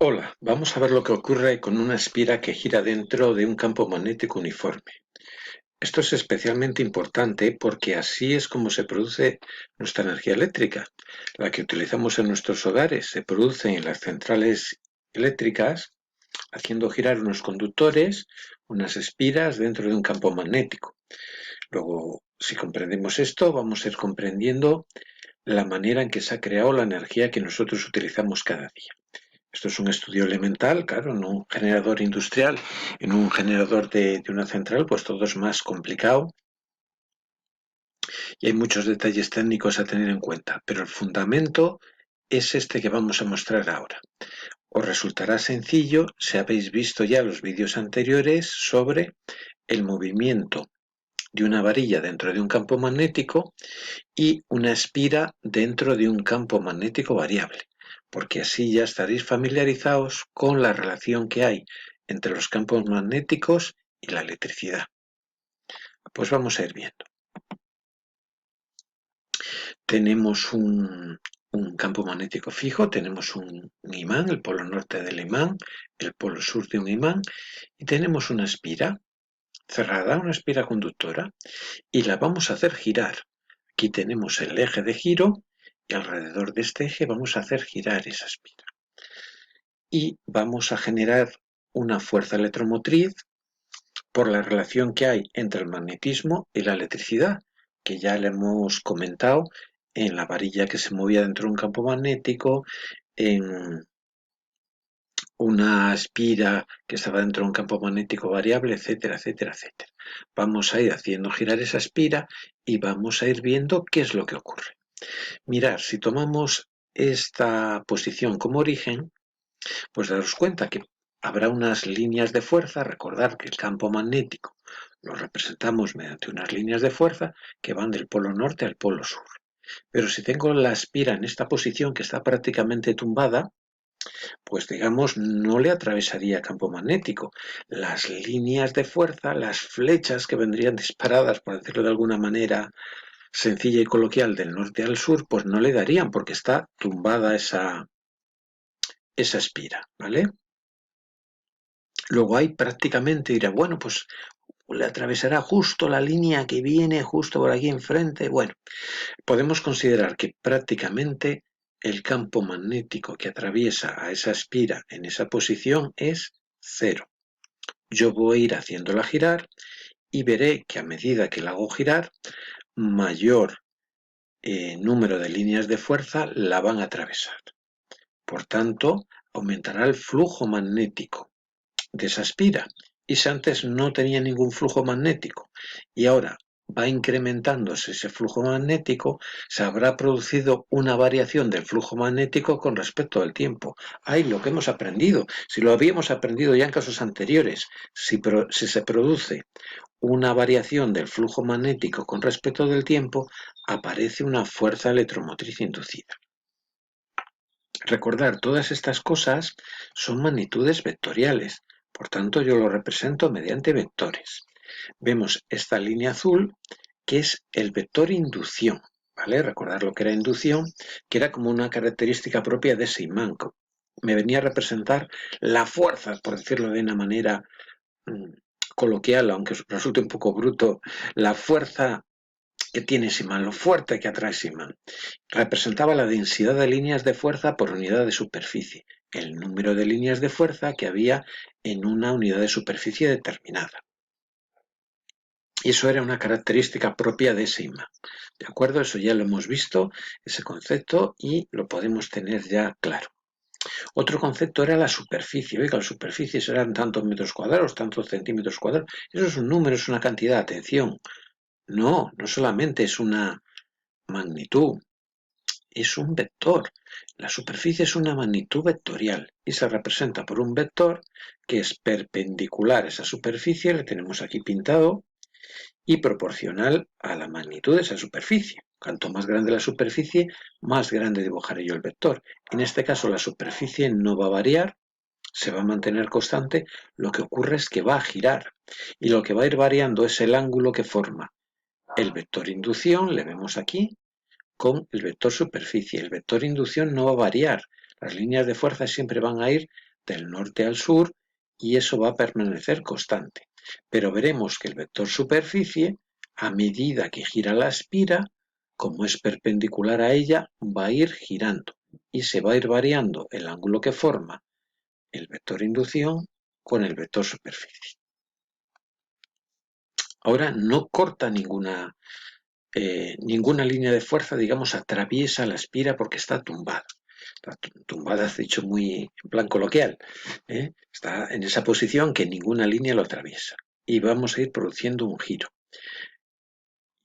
Hola, vamos a ver lo que ocurre con una espira que gira dentro de un campo magnético uniforme. Esto es especialmente importante porque así es como se produce nuestra energía eléctrica. La que utilizamos en nuestros hogares se produce en las centrales eléctricas haciendo girar unos conductores, unas espiras dentro de un campo magnético. Luego, si comprendemos esto, vamos a ir comprendiendo la manera en que se ha creado la energía que nosotros utilizamos cada día. Esto es un estudio elemental, claro, en un generador industrial, en un generador de una central, pues todo es más complicado y hay muchos detalles técnicos a tener en cuenta, pero el fundamento es este que vamos a mostrar ahora. Os resultará sencillo si habéis visto ya los vídeos anteriores sobre el movimiento de una varilla dentro de un campo magnético y una espira dentro de un campo magnético variable, porque así ya estaréis familiarizados con la relación que hay entre los campos magnéticos y la electricidad. Pues vamos a ir viendo. Tenemos un campo magnético fijo, tenemos un imán, el polo norte del imán, el polo sur de un imán, y tenemos una espira cerrada, una espira conductora, y la vamos a hacer girar. Aquí tenemos el eje de giro y alrededor de este eje vamos a hacer girar esa espira. Y vamos a generar una fuerza electromotriz por la relación que hay entre el magnetismo y la electricidad, que ya le hemos comentado en la varilla que se movía dentro de un campo magnético, en una espira que estaba dentro de un campo magnético variable, etcétera, etcétera, etcétera. Vamos a ir haciendo girar esa espira y vamos a ir viendo qué es lo que ocurre. Mirad, si tomamos esta posición como origen, pues daros cuenta que habrá unas líneas de fuerza. Recordad que el campo magnético lo representamos mediante unas líneas de fuerza que van del polo norte al polo sur. Pero si tengo la espira en esta posición que está prácticamente tumbada, pues digamos no le atravesaría campo magnético. Las líneas de fuerza, las flechas que vendrían disparadas, por decirlo de alguna manera sencilla y coloquial, del norte al sur, pues no le darían porque está tumbada esa espira, ¿vale? Luego hay prácticamente, dirá, bueno, pues le atravesará justo la línea que viene justo por aquí enfrente. Bueno, podemos considerar que prácticamente el campo magnético que atraviesa a esa espira en esa posición es cero. Yo voy a ir haciéndola girar y veré que a medida que la hago girar, mayor número de líneas de fuerza la van a atravesar. Por tanto, aumentará el flujo magnético de esa espira. Y si antes no tenía ningún flujo magnético y ahora va incrementándose ese flujo magnético, se habrá producido una variación del flujo magnético con respecto al tiempo. Ahí lo que hemos aprendido, si lo habíamos aprendido ya en casos anteriores, si se produce una variación del flujo magnético con respecto del tiempo, aparece una fuerza electromotriz inducida. Recordar, todas estas cosas son magnitudes vectoriales, por tanto yo lo represento mediante vectores. Vemos esta línea azul que es el vector inducción, ¿vale? Recordar lo que era inducción, que era como una característica propia de ese imán. Me venía a representar la fuerza, por decirlo de una manera coloquial, aunque resulte un poco bruto, la fuerza que tiene ese imán, lo fuerte que atrae ese imán. Representaba la densidad de líneas de fuerza por unidad de superficie, el número de líneas de fuerza que había en una unidad de superficie determinada. Y eso era una característica propia de ese imán. ¿De acuerdo? Eso ya lo hemos visto, ese concepto, y lo podemos tener ya claro. Otro concepto era la superficie. Oiga, las superficies eran tantos metros cuadrados, tantos centímetros cuadrados. Eso es un número, es una cantidad. Atención. No, no solamente es una magnitud, es un vector. La superficie es una magnitud vectorial y se representa por un vector que es perpendicular a esa superficie, le tenemos aquí pintado, y proporcional a la magnitud de esa superficie. Cuanto más grande la superficie, más grande dibujaré yo el vector. En este caso la superficie no va a variar, se va a mantener constante, lo que ocurre es que va a girar y lo que va a ir variando es el ángulo que forma el vector inducción, le vemos aquí, con el vector superficie. El vector inducción no va a variar, las líneas de fuerza siempre van a ir del norte al sur y eso va a permanecer constante. Pero veremos que el vector superficie, a medida que gira la espira, como es perpendicular a ella, va a ir girando y se va a ir variando el ángulo que forma el vector inducción con el vector superficie. Ahora no corta ninguna línea de fuerza, digamos, atraviesa la espira porque está tumbada. Está tumbada, has dicho muy en plan coloquial. Está en esa posición que ninguna línea lo atraviesa. Y vamos a ir produciendo un giro.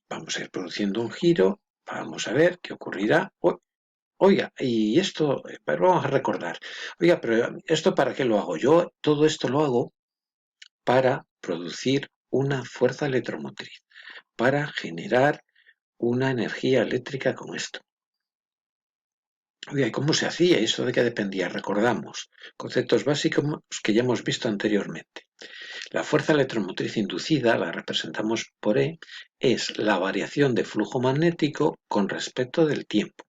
Vamos a ir produciendo un giro. Vamos a ver qué ocurrirá. Oiga, y esto, pero vamos a recordar. Oiga, pero ¿esto para qué lo hago? Yo todo esto lo hago para producir una fuerza electromotriz, para generar una energía eléctrica con esto. Oiga, ¿y cómo se hacía? ¿Eso de qué dependía? Recordamos conceptos básicos que ya hemos visto anteriormente. La fuerza electromotriz inducida, la representamos por E, es la variación de flujo magnético con respecto del tiempo.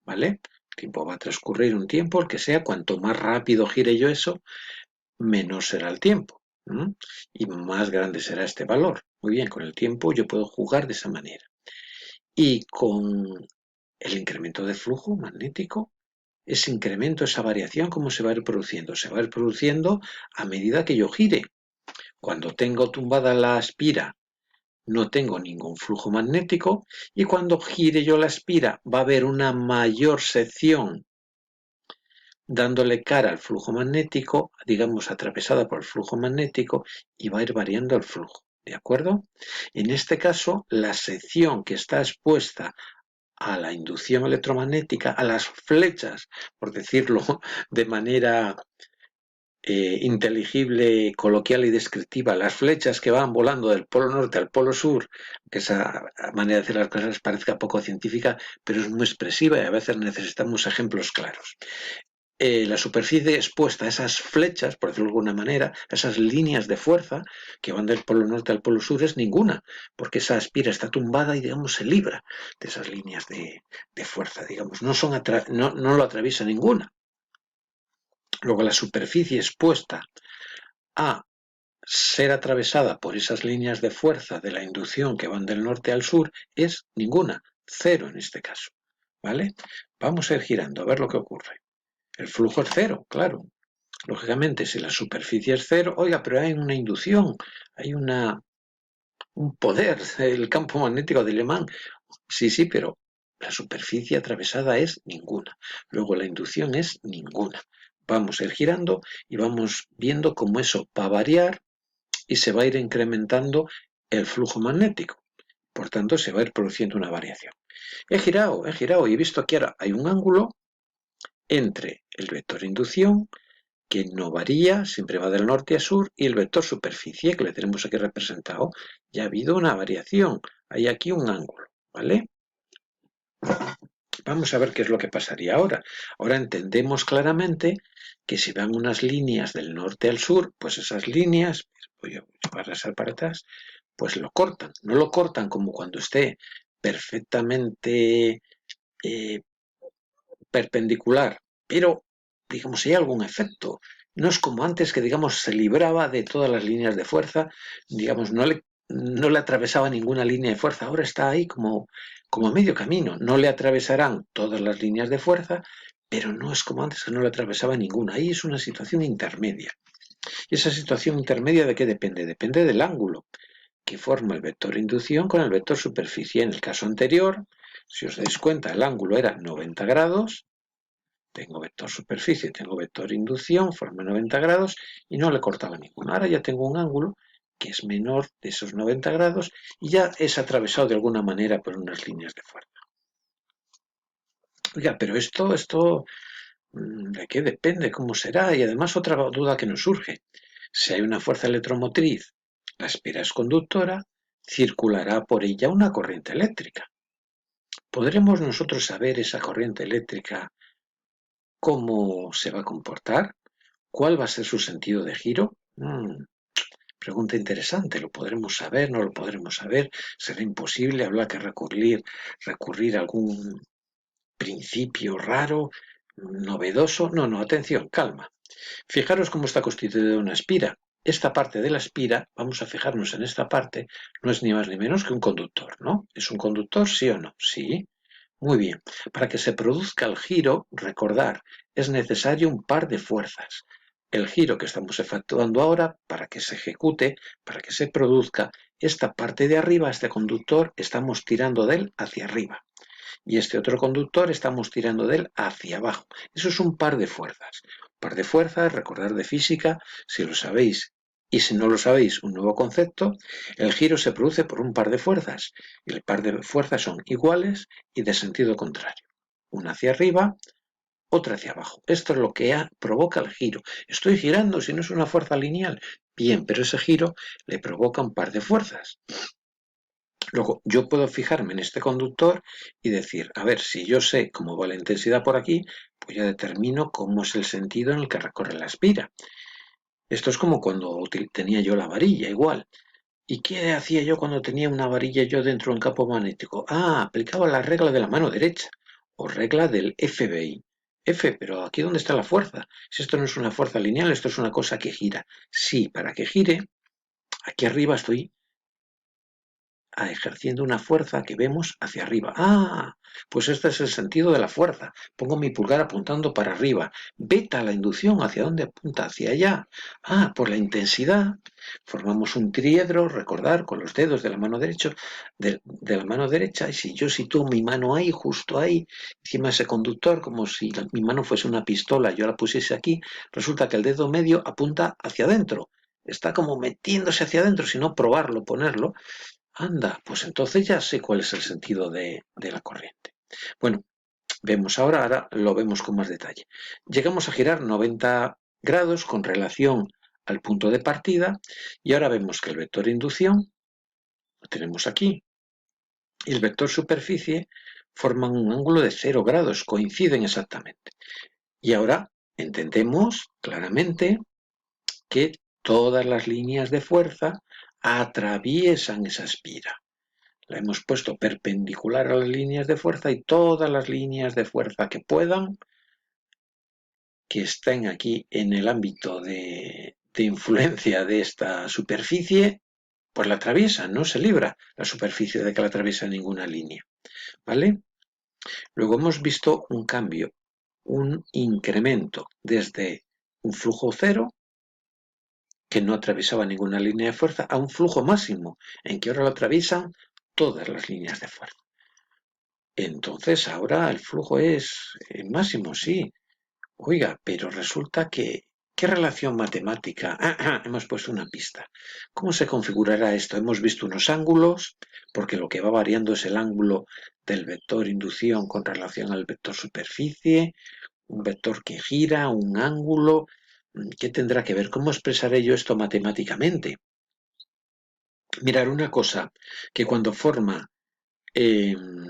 ¿Vale? El tiempo va a transcurrir un tiempo, el que sea, cuanto más rápido gire yo eso, menor será el tiempo. Y más grande será este valor. Muy bien, con el tiempo yo puedo jugar de esa manera. Y con el incremento de flujo magnético, ese incremento, esa variación, ¿cómo se va a ir produciendo? Se va a ir produciendo a medida que yo gire. Cuando tengo tumbada la espira, no tengo ningún flujo magnético y cuando gire yo la espira va a haber una mayor sección dándole cara al flujo magnético, digamos atravesada por el flujo magnético y va a ir variando el flujo. ¿De acuerdo? En este caso, la sección que está expuesta a la inducción electromagnética, a las flechas, por decirlo de manera inteligible, coloquial y descriptiva, las flechas que van volando del polo norte al polo sur, que esa manera de hacer las cosas parezca poco científica, pero es muy expresiva y a veces necesitamos ejemplos claros. La superficie expuesta a esas flechas, por decirlo de alguna manera, esas líneas de fuerza que van del polo norte al polo sur es ninguna, porque esa espira está tumbada y, digamos, se libra de esas líneas de fuerza, digamos, no lo atraviesa ninguna. Luego la superficie expuesta a ser atravesada por esas líneas de fuerza de la inducción que van del norte al sur es ninguna, cero en este caso, ¿vale? Vamos a ir girando a ver lo que ocurre. El flujo es cero, claro. Lógicamente, si la superficie es cero, oiga, pero hay una inducción, hay un poder, el campo magnético de Le Mans. Sí, pero la superficie atravesada es ninguna. Luego la inducción es ninguna. Vamos a ir girando y vamos viendo cómo eso va a variar y se va a ir incrementando el flujo magnético. Por tanto, se va a ir produciendo una variación. He girado y he visto que ahora hay un ángulo entre el vector inducción, que no varía, siempre va del norte a sur, y el vector superficie, que le tenemos aquí representado, ya ha habido una variación. Hay aquí un ángulo, ¿vale? Vamos a ver qué es lo que pasaría ahora. Ahora entendemos claramente que si van unas líneas del norte al sur, pues esas líneas, voy a pasar para atrás, pues lo cortan. No lo cortan como cuando esté perfectamente perpendicular, pero, digamos, si hay algún efecto. No es como antes que, digamos, se libraba de todas las líneas de fuerza, digamos, no le atravesaba ninguna línea de fuerza, ahora está ahí como a medio camino. No le atravesarán todas las líneas de fuerza, pero no es como antes que no le atravesaba ninguna. Ahí es una situación intermedia. ¿Y esa situación intermedia de qué depende? Depende del ángulo que forma el vector inducción con el vector superficie. En el caso anterior, si os dais cuenta, el ángulo era 90 grados, tengo vector superficie, tengo vector inducción, forma 90 grados y no le cortaba ninguno. Ahora ya tengo un ángulo que es menor de esos 90 grados y ya es atravesado de alguna manera por unas líneas de fuerza. Oiga, pero esto ¿de qué depende? ¿Cómo será? Y además otra duda que nos surge. Si hay una fuerza electromotriz, la espira es conductora, circulará por ella una corriente eléctrica. ¿Podremos nosotros saber esa corriente eléctrica cómo se va a comportar? ¿Cuál va a ser su sentido de giro? Pregunta interesante. ¿Lo podremos saber? ¿No lo podremos saber? ¿Será imposible? ¿Habrá que recurrir a algún principio raro? novedoso. No, no, atención, calma. Fijaros cómo está constituida una espira. Esta parte de la espira, vamos a fijarnos en esta parte, no es ni más ni menos que un conductor, ¿no? ¿Es un conductor, sí o no? Sí. Muy bien. Para que se produzca el giro, recordar, es necesario un par de fuerzas. El giro que estamos efectuando ahora, para que se ejecute, para que se produzca, esta parte de arriba, este conductor, estamos tirando de él hacia arriba. Y este otro conductor estamos tirando de él hacia abajo. Eso es un par de fuerzas. Un par de fuerzas, recordar de física, si lo sabéis. Y si no lo sabéis, un nuevo concepto, el giro se produce por un par de fuerzas. Y el par de fuerzas son iguales y de sentido contrario. Una hacia arriba, otra hacia abajo. Esto es lo que provoca el giro. Estoy girando si no es una fuerza lineal. Bien, pero ese giro le provoca un par de fuerzas. Luego, yo puedo fijarme en este conductor y decir, a ver, si yo sé cómo va la intensidad por aquí, pues ya determino cómo es el sentido en el que recorre la espira. Esto es como cuando tenía yo la varilla, igual. ¿Y qué hacía yo cuando tenía una varilla yo dentro de un campo magnético? Ah, aplicaba la regla de la mano derecha, o regla del FBI. F, pero aquí ¿dónde está la fuerza? Si esto no es una fuerza lineal, esto es una cosa que gira. Sí, para que gire, aquí arriba estoy ejerciendo una fuerza que vemos hacia arriba. Ah, pues este es el sentido de la fuerza. Pongo mi pulgar apuntando para arriba. Beta, la inducción, ¿hacia dónde apunta? Hacia allá. Ah, por la intensidad. Formamos un triedro, recordar, con los dedos de la mano derecha, de la mano derecha. Y si yo sitúo mi mano ahí, justo ahí, encima de ese conductor, como si mi mano fuese una pistola, yo la pusiese aquí, resulta que el dedo medio apunta hacia adentro. Está como metiéndose hacia adentro, si no probarlo, ponerlo. Anda, pues entonces ya sé cuál es el sentido de la corriente. Bueno, vemos ahora lo vemos con más detalle. Llegamos a girar 90 grados con relación al punto de partida y ahora vemos que el vector inducción, lo tenemos aquí, y el vector superficie forman un ángulo de 0 grados, coinciden exactamente. Y ahora entendemos claramente que todas las líneas de fuerza atraviesan esa espira. La hemos puesto perpendicular a las líneas de fuerza y todas las líneas de fuerza que puedan, que estén aquí en el ámbito de influencia de esta superficie, pues la atraviesa, no se libra la superficie de que la atraviesa ninguna línea. ¿Vale? Luego hemos visto un cambio, un incremento desde un flujo cero, que no atravesaba ninguna línea de fuerza, a un flujo máximo, en que ahora lo atraviesan todas las líneas de fuerza. Entonces ahora el flujo es máximo, sí. Oiga, pero resulta que, ¿qué relación matemática? Hemos puesto una pista. ¿Cómo se configurará esto? Hemos visto unos ángulos, porque lo que va variando es el ángulo del vector inducción con relación al vector superficie, un vector que gira, un ángulo. ¿Qué tendrá que ver? ¿Cómo expresaré yo esto matemáticamente? Mirar una cosa, que cuando forma 0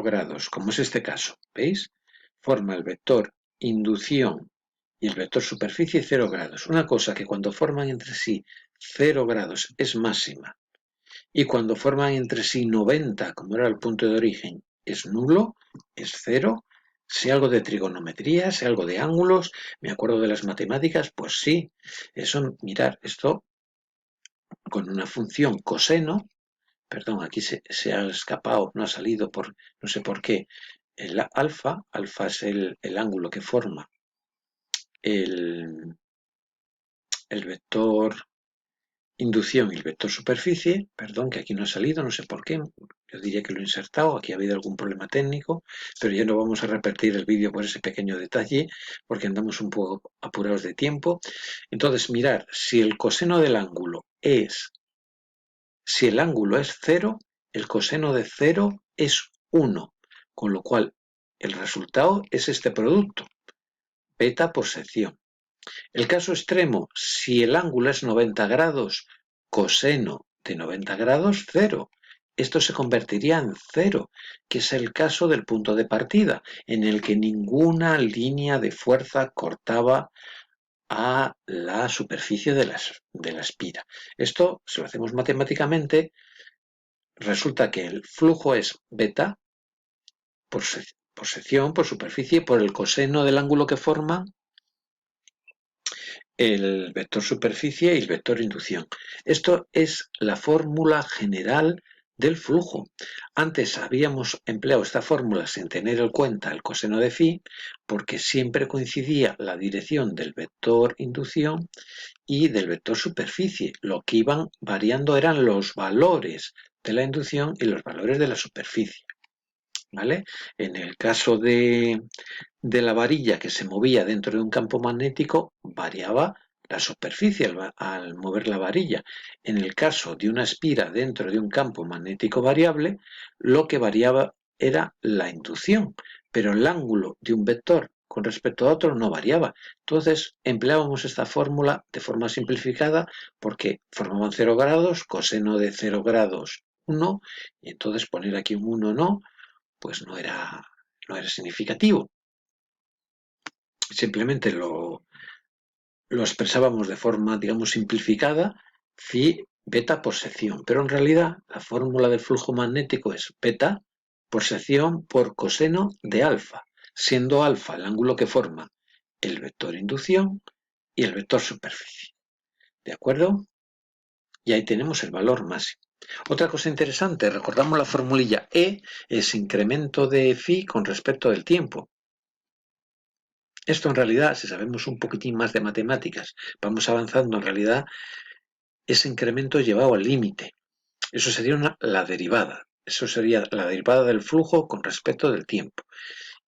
grados, como es este caso, ¿veis? Forma el vector inducción y el vector superficie 0 grados. Una cosa que cuando forman entre sí 0 grados es máxima y cuando forman entre sí 90, como era el punto de origen, es nulo, es cero. Sé algo de trigonometría, sé algo de ángulos, me acuerdo de las matemáticas, pues sí, eso, mirar, esto con una función coseno, perdón, aquí se ha escapado, no ha salido por, no sé por qué, el alfa es el ángulo que forma el, el vector inducción y el vector superficie, perdón, que aquí no ha salido, no sé por qué, yo diría que lo he insertado, aquí ha habido algún problema técnico, pero ya no vamos a repetir el vídeo por ese pequeño detalle, porque andamos un poco apurados de tiempo. Entonces, mirar, si el coseno del ángulo si el ángulo es 0, el coseno de 0 es 1, con lo cual el resultado es este producto, beta por sección. El caso extremo, si el ángulo es 90 grados, coseno de 90 grados, 0. Esto se convertiría en 0, que es el caso del punto de partida, en el que ninguna línea de fuerza cortaba a la superficie de la espira. Esto, si lo hacemos matemáticamente, resulta que el flujo es beta, por sección, por superficie, por el coseno del ángulo que forma el vector superficie y el vector inducción. Esto es la fórmula general del flujo. Antes habíamos empleado esta fórmula sin tener en cuenta el coseno de phi, porque siempre coincidía la dirección del vector inducción y del vector superficie. Lo que iban variando eran los valores de la inducción y los valores de la superficie. ¿Vale? En el caso de la varilla que se movía dentro de un campo magnético, variaba la superficie al mover la varilla. En el caso de una espira dentro de un campo magnético variable, lo que variaba era la inducción, pero el ángulo de un vector con respecto a otro no variaba. Entonces empleábamos esta fórmula de forma simplificada porque formaban 0 grados, coseno de 0 grados 1, y entonces poner aquí un 1 no, pues no era significativo. Simplemente lo expresábamos de forma, digamos, simplificada, phi beta por sección. Pero en realidad la fórmula del flujo magnético es beta por sección por coseno de alfa, siendo alfa el ángulo que forma el vector inducción y el vector superficie. ¿De acuerdo? Y ahí tenemos el valor máximo. Otra cosa interesante, recordamos la formulilla E es incremento de phi con respecto del tiempo. Esto en realidad, si sabemos un poquitín más de matemáticas, vamos avanzando, en realidad ese incremento llevado al límite. Eso sería la derivada. Eso sería la derivada del flujo con respecto del tiempo.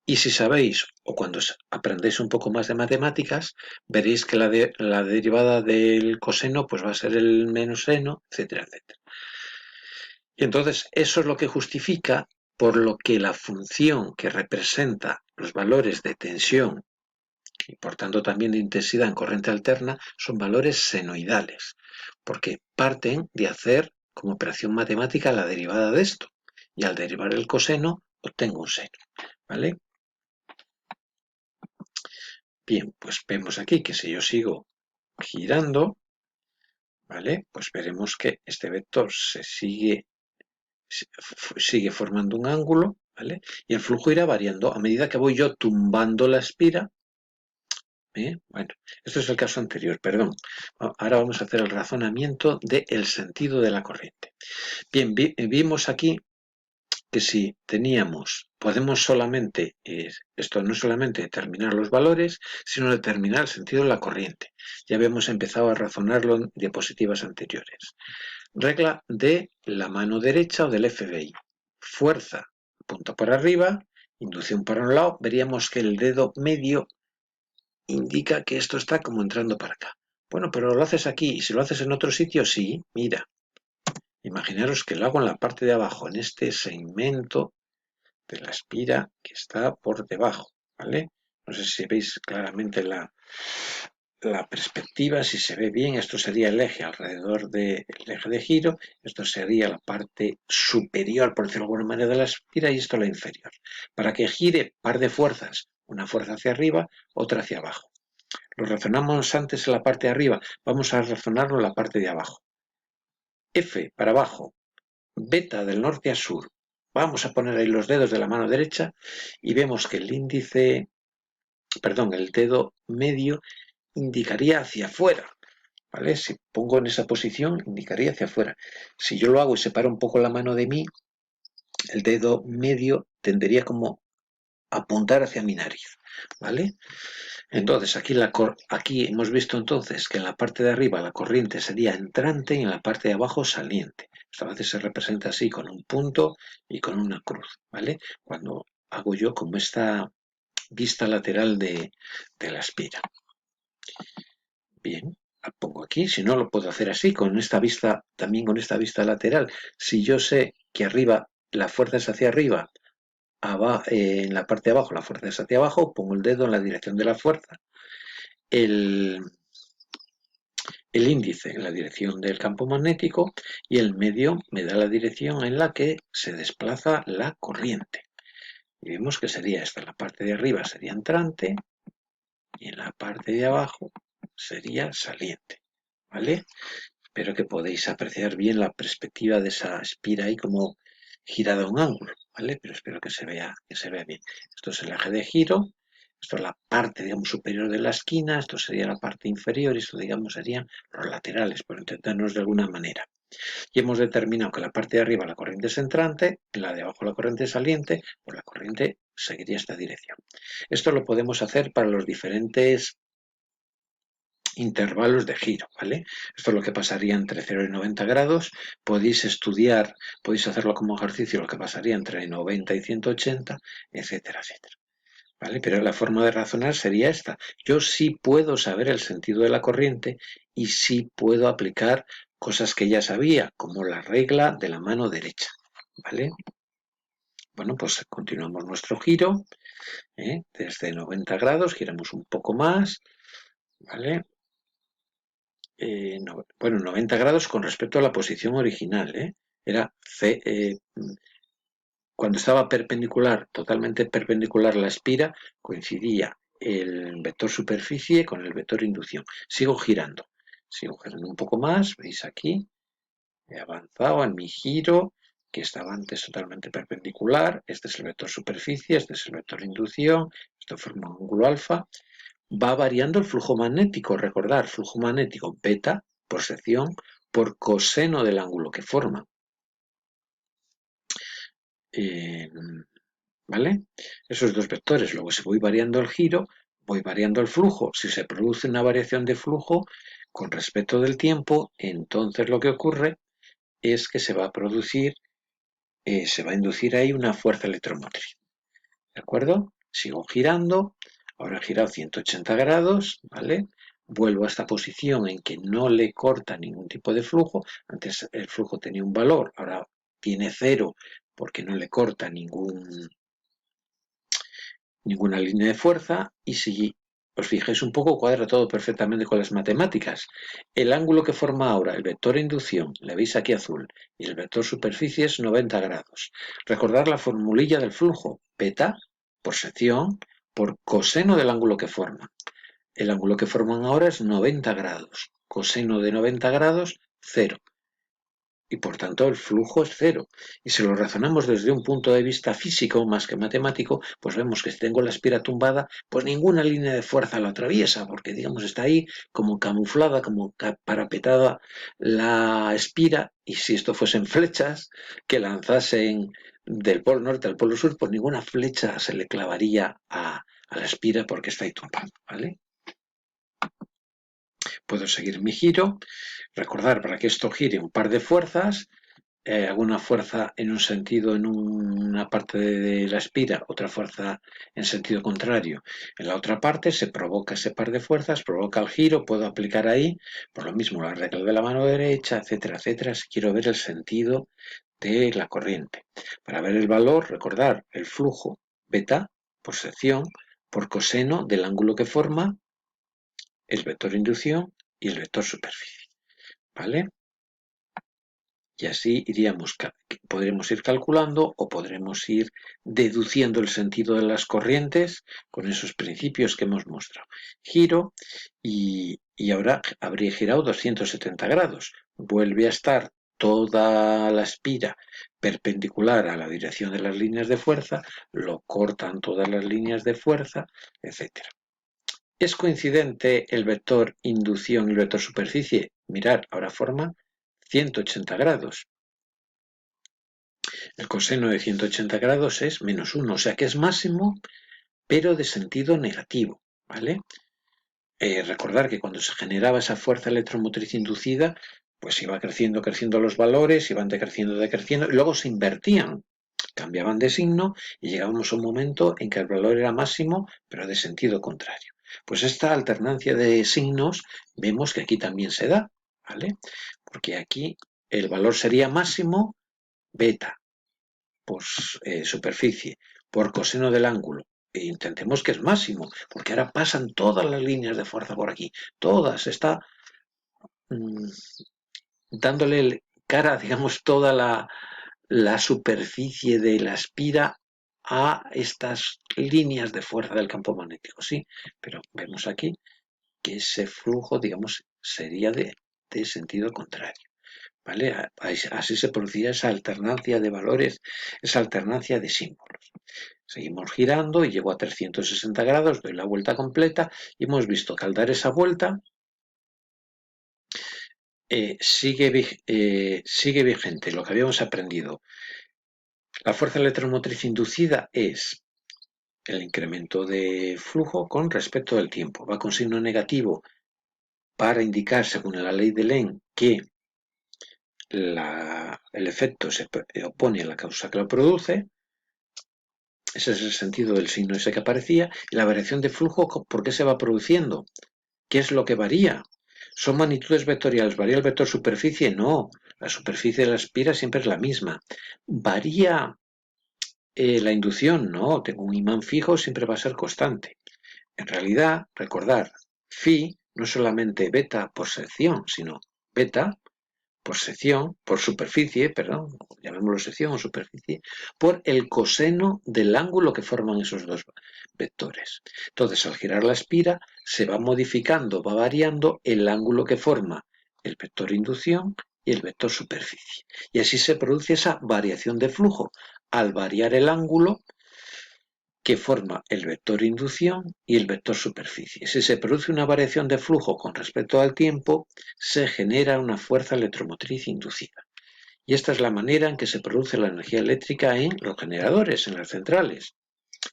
Y si sabéis, o cuando aprendéis un poco más de matemáticas, veréis que la derivada del coseno pues va a ser el menos seno, etcétera, etcétera. Y entonces eso es lo que justifica por lo que la función que representa los valores de tensión y por tanto también de intensidad en corriente alterna son valores senoidales, porque parten de hacer como operación matemática la derivada de esto, y al derivar el coseno obtengo un seno, ¿vale? Bien, pues vemos aquí que si yo sigo girando, ¿vale? Pues veremos que este vector sigue formando un ángulo, ¿vale? Y el flujo irá variando a medida que voy yo tumbando la espira. Bueno, esto es el caso anterior, perdón. Ahora vamos a hacer el razonamiento del sentido de la corriente. Bien, vimos aquí que si podemos solamente, esto no solamente determinar los valores, sino determinar el sentido de la corriente. Ya habíamos empezado a razonarlo en diapositivas anteriores. Regla de la mano derecha o del FBI. Fuerza, punta por arriba, inducción para un lado, veríamos que el dedo medio indica que esto está como entrando para acá. Bueno, pero lo haces aquí, y si lo haces en otro sitio, sí, mira. Imaginaros que lo hago en la parte de abajo, en este segmento de la espira que está por debajo, ¿vale? No sé si veis claramente la perspectiva, si se ve bien, esto sería el eje alrededor del eje de giro, esto sería la parte superior, por decirlo de alguna manera, de la espira y esto la inferior. Para que gire, par de fuerzas, una fuerza hacia arriba, otra hacia abajo. Lo razonamos antes en la parte de arriba, vamos a razonarlo en la parte de abajo. F para abajo, beta del norte a sur. Vamos a poner ahí los dedos de la mano derecha y vemos que el dedo medio indicaría hacia afuera, ¿vale? Si pongo en esa posición, indicaría hacia afuera. Si yo lo hago y separo un poco la mano de mí, el dedo medio tendería como a apuntar hacia mi nariz, ¿vale? Entonces, aquí hemos visto entonces que en la parte de arriba la corriente sería entrante y en la parte de abajo saliente. Esto a veces se representa así con un punto y con una cruz, ¿vale? Cuando hago yo como esta vista lateral de la espira. Bien, la pongo aquí. Si no, lo puedo hacer así, con esta vista, también con esta vista lateral. Si yo sé que arriba la fuerza es hacia arriba, en la parte de abajo la fuerza es hacia abajo, pongo el dedo en la dirección de la fuerza. El índice en la dirección del campo magnético y el medio me da la dirección en la que se desplaza la corriente. Y vemos que sería esta, la parte de arriba sería entrante y en la parte de abajo sería saliente, ¿vale? Espero que podéis apreciar bien la perspectiva de esa espira ahí como girada a un ángulo. ¿vale? Pero espero que se vea bien. Esto es el eje de giro, esto es la parte, digamos, superior de la esquina, esto sería la parte inferior y esto, digamos, serían los laterales, por entendernos de alguna manera. Y hemos determinado que la parte de arriba la corriente es entrante, en la de abajo la corriente es saliente, pues la corriente seguiría esta dirección. Esto lo podemos hacer para los diferentes intervalos de giro, ¿vale? Esto es lo que pasaría entre 0 y 90 grados. Podéis estudiar, podéis hacerlo como ejercicio, lo que pasaría entre 90 y 180, etcétera, etcétera. ¿Vale? Pero la forma de razonar sería esta. Yo sí puedo saber el sentido de la corriente y sí puedo aplicar cosas que ya sabía, como la regla de la mano derecha, ¿vale? Bueno, pues continuamos nuestro giro, ¿eh? Desde 90 grados, giramos un poco más, ¿vale? Bueno, 90 grados con respecto a la posición original, ¿eh? Era cuando estaba perpendicular, totalmente perpendicular la espira, coincidía el vector superficie con el vector inducción. Sigo girando un poco más, veis aquí, he avanzado en mi giro, que estaba antes totalmente perpendicular, este es el vector superficie, este es el vector inducción, esto forma un ángulo alfa, va variando el flujo magnético, recordar, flujo magnético beta por sección por coseno del ángulo que forma. ¿Vale? Esos dos vectores. Luego, si voy variando el giro, voy variando el flujo. Si se produce una variación de flujo con respecto del tiempo, entonces lo que ocurre es que se va a producir, se va a inducir ahí una fuerza electromotriz. ¿De acuerdo? Sigo girando. Ahora he girado 180 grados, ¿vale? Vuelvo a esta posición en que no le corta ningún tipo de flujo. Antes el flujo tenía un valor, ahora tiene 0 porque no le corta ninguna línea de fuerza, y si os fijáis un poco cuadra todo perfectamente con las matemáticas. El ángulo que forma ahora el vector inducción, le veis aquí azul, y el vector superficie es 90 grados. Recordar la formulilla del flujo, beta por sección por coseno del ángulo que forma. El ángulo que forman ahora es 90 grados. Coseno de 90 grados, 0. Y por tanto el flujo es 0. Y si lo razonamos desde un punto de vista físico más que matemático, pues vemos que si tengo la espira tumbada, pues ninguna línea de fuerza la atraviesa, porque digamos está ahí como camuflada, como parapetada la espira, y si esto fuesen flechas que lanzasen del polo norte al polo sur, pues ninguna flecha se le clavaría a la espira porque está ahí tumbada, ¿vale? Puedo seguir mi giro. Recordar, para que esto gire, un par de fuerzas. Alguna fuerza en un sentido en una parte de la espira, otra fuerza en sentido contrario en la otra parte, se provoca ese par de fuerzas, provoca el giro, puedo aplicar ahí, por lo mismo, la regla de la mano derecha, etcétera, etcétera, si quiero ver el sentido de la corriente. Para ver el valor, recordar el flujo beta por sección por coseno del ángulo que forma el vector inducción y el vector superficie, ¿vale? Y así podremos ir calculando o podremos ir deduciendo el sentido de las corrientes con esos principios que hemos mostrado. Giro y ahora habría girado 270 grados. Vuelve a estar toda la espira perpendicular a la dirección de las líneas de fuerza, lo cortan todas las líneas de fuerza, etc. ¿Es coincidente el vector inducción y el vector superficie? Mirad, ahora forma 180 grados. El coseno de 180 grados es menos 1, o sea que es máximo, pero de sentido negativo, ¿vale? Recordar que cuando se generaba esa fuerza electromotriz inducida, pues iba creciendo los valores, iban decreciendo, y luego se invertían, cambiaban de signo y llegábamos a un momento en que el valor era máximo, pero de sentido contrario. Pues esta alternancia de signos vemos que aquí también se da, ¿vale? Porque aquí el valor sería máximo beta por superficie por coseno del ángulo. E intentemos que es máximo, porque ahora pasan todas las líneas de fuerza por aquí, todas, está dándole cara, digamos, toda la superficie de la espira a estas líneas de fuerza del campo magnético, sí, pero vemos aquí que ese flujo, digamos, sería de sentido contrario. ¿vale? Así se producía esa alternancia de valores, esa alternancia de símbolos. Seguimos girando y llego a 360 grados, doy la vuelta completa y hemos visto que al dar esa vuelta sigue vigente lo que habíamos aprendido. La fuerza electromotriz inducida es el incremento de flujo con respecto del tiempo. Va con signo negativo para indicar, según la ley de Lenz, que el efecto se opone a la causa que lo produce. Ese es el sentido del signo ese que aparecía. Y la variación de flujo, ¿por qué se va produciendo? ¿Qué es lo que varía? ¿Son magnitudes vectoriales? ¿Varía el vector superficie? No. La superficie de la espira siempre es la misma. ¿Varía la inducción? No. Tengo un imán fijo, siempre va a ser constante. En realidad, recordar, phi no es solamente beta por sección, sino beta por sección, por superficie, perdón, llamémoslo sección o superficie, por el coseno del ángulo que forman esos dos vectores. Entonces, al girar la espira, se va modificando, va variando el ángulo que forma el vector inducción y el vector superficie. Y así se produce esa variación de flujo. Al variar el ángulo, que forma el vector inducción y el vector superficie. Si se produce una variación de flujo con respecto al tiempo, se genera una fuerza electromotriz inducida. Y esta es la manera en que se produce la energía eléctrica en los generadores, en las centrales.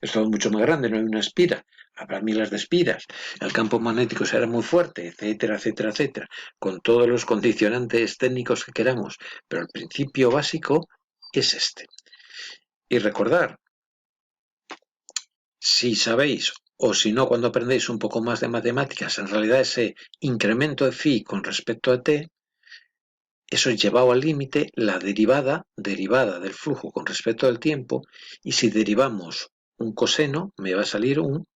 Es todo mucho más grande, no hay una espira, habrá miles de espiras, el campo magnético será muy fuerte, etcétera, etcétera, etcétera, con todos los condicionantes técnicos que queramos, pero el principio básico es este. Y recordar, si sabéis o si no cuando aprendéis un poco más de matemáticas, en realidad ese incremento de phi con respecto a t, eso es llevado al límite la derivada del flujo con respecto al tiempo, y si derivamos un coseno me va a salir un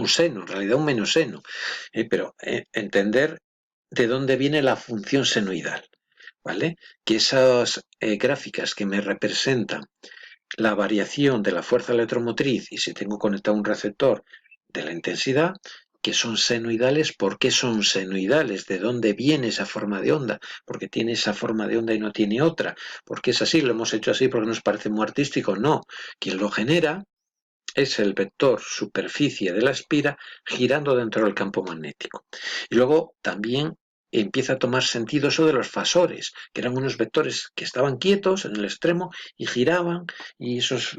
seno, en realidad un menos seno. Pero entender de dónde viene la función senoidal, ¿vale? Que esas gráficas que me representan la variación de la fuerza electromotriz y si tengo conectado un receptor de la intensidad, que son senoidales. ¿Por qué son senoidales? ¿De dónde viene esa forma de onda? ¿Porque tiene esa forma de onda y no tiene otra? ¿Por qué es así? ¿Lo hemos hecho así porque nos parece muy artístico? No. Quien lo genera es el vector superficie de la espira girando dentro del campo magnético. Y luego también empieza a tomar sentido eso de los fasores, que eran unos vectores que estaban quietos en el extremo y giraban, y esos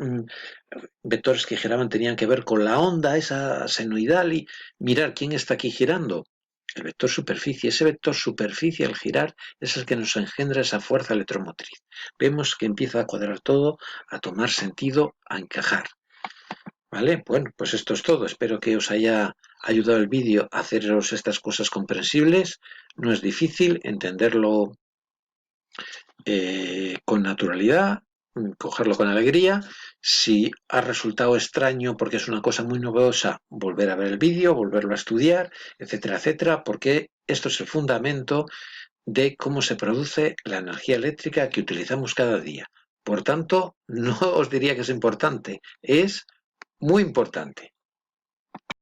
vectores que giraban tenían que ver con la onda, esa senoidal, y mirar quién está aquí girando. El vector superficie. Ese vector superficie al girar es el que nos engendra esa fuerza electromotriz. Vemos que empieza a cuadrar todo, a tomar sentido, a encajar. ¿Vale? Bueno, pues esto es todo. Espero que os haya ayudado el vídeo a haceros estas cosas comprensibles. No es difícil entenderlo con naturalidad, cogerlo con alegría. Si ha resultado extraño porque es una cosa muy novedosa, volver a ver el vídeo, volverlo a estudiar, etcétera, etcétera, porque esto es el fundamento de cómo se produce la energía eléctrica que utilizamos cada día. Por tanto, no os diría que es importante, es muy importante.